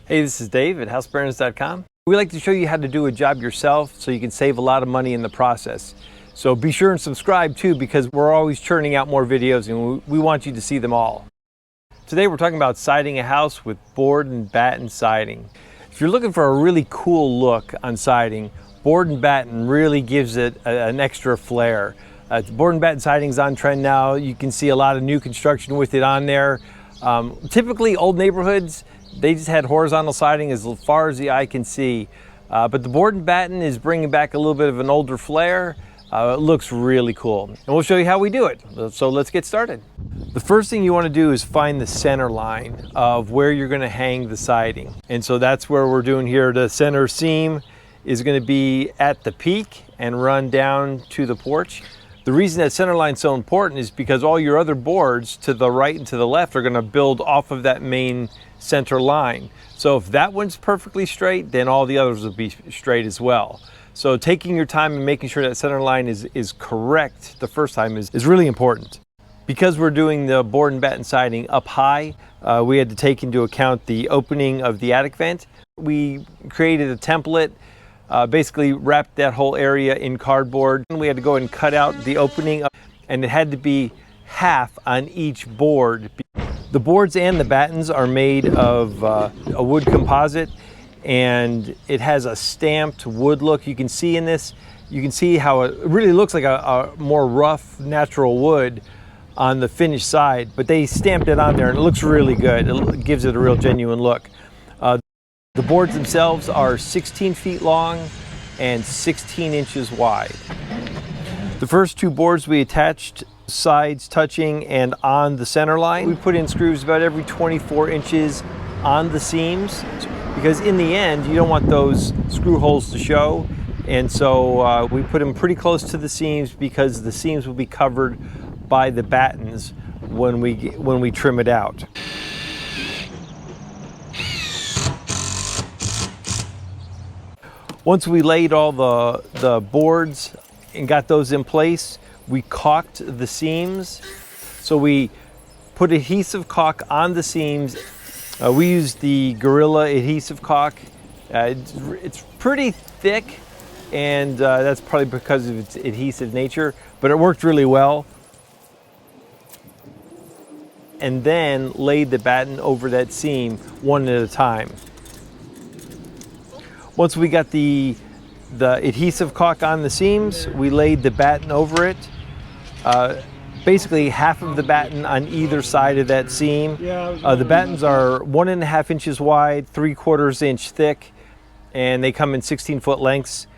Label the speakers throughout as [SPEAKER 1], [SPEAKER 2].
[SPEAKER 1] Hey, this is Dave at HouseBurns.com. We like to show you how to do a job yourself so you can save a lot of money in the process. So be sure and subscribe too, because we're always churning out more videos and we want you to see them all. Today we're talking about siding a house with board and batten siding. If you're looking for a really cool look on siding, board and batten really gives it an extra flair. Board and batten siding is on trend now. You can see a lot of new construction with it on there. Typically old neighborhoods, they just had horizontal siding as far as the eye can see. But the board and batten is bringing back a little bit of an older flair. It looks really cool. And we'll show you how we do it. So let's get started. The first thing you want to do is find the center line of where you're going to hang the siding. And so that's where we're doing here. The center seam is going to be at the peak and run down to the porch. The reason that center line is so important is because all your other boards to the right and to the left are going to build off of that main center line. So if that one's perfectly straight, then all the others will be straight as well. So taking your time and making sure that center line is correct the first time is really important. Because we're doing the board and batten siding up high, we had to take into account the opening of the attic vent. We created a template, basically wrapped that whole area in cardboard. We had to go and cut out the opening, and it had to be half on each board. The boards and the battens are made of a wood composite, and it has a stamped wood look. You can see in this, you can see how it really looks like a more rough natural wood on the finished side, but they stamped it on there and it looks really good. It gives it a real genuine look. The boards themselves are 16 feet long and 16 inches wide. The first two boards we attached sides touching and on the center line. We put in screws about every 24 inches on the seams, because in the end you don't want those screw holes to show, and so we put them pretty close to the seams because the seams will be covered by the battens when we trim it out. Once we laid all the boards and got those in place, we caulked the seams. So we put adhesive caulk on the seams. We used the Gorilla adhesive caulk. It's pretty thick, and that's probably because of its adhesive nature, but it worked really well. And then laid the batten over that seam one at a time. Once we got the adhesive caulk on the seams, we laid the batten over it. Basically half of the batten on either side of that seam. The battens are 1.5 inches wide, 3/4 inch thick, and they come in 16-foot lengths.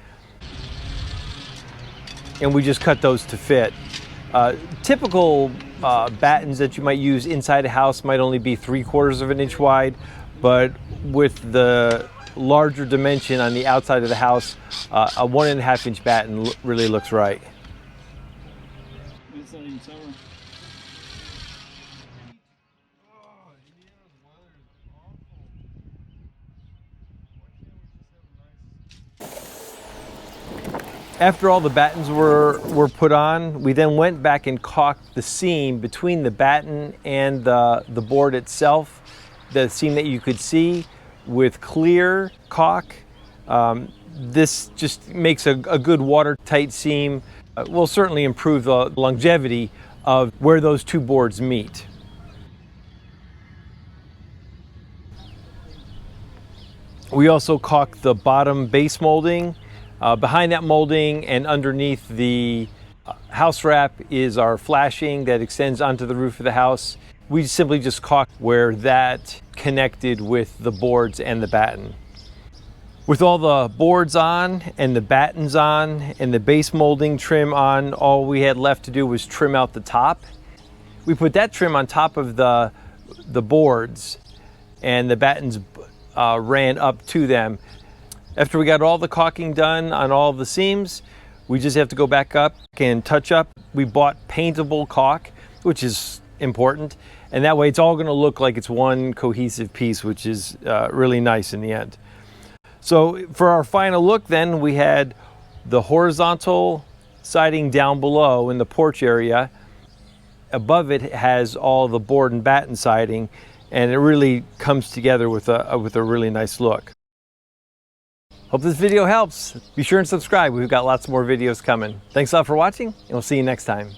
[SPEAKER 1] And we just cut those to fit. Typical battens that you might use inside a house might only be 3/4 inch wide, but with the larger dimension on the outside of the house, a 1.5 inch batten really looks right. After all the battens were put on, we then went back and caulked the seam between the batten and the board itself, the seam that you could see, with clear caulk. This just makes a good watertight seam. Will certainly improve the longevity of where those two boards meet. We also caulked the bottom base molding. Behind that molding and underneath the house wrap is our flashing that extends onto the roof of the house. We simply just caulked where that connected with the boards and the batten. With all the boards on and the battens on and the base molding trim on, all we had left to do was trim out the top. We put that trim on top of the boards, and the battens ran up to them. After we got all the caulking done on all the seams, we just have to go back up and touch up. We bought paintable caulk, which is important, and that way it's all going to look like it's one cohesive piece, which is really nice in the end. So for our final look then, we had the horizontal siding down below in the porch area. Above it has all the board and batten siding, and it really comes together with a really nice look. Hope this video helps. Be sure and subscribe. We've got lots more videos coming. Thanks a lot for watching, and we'll see you next time.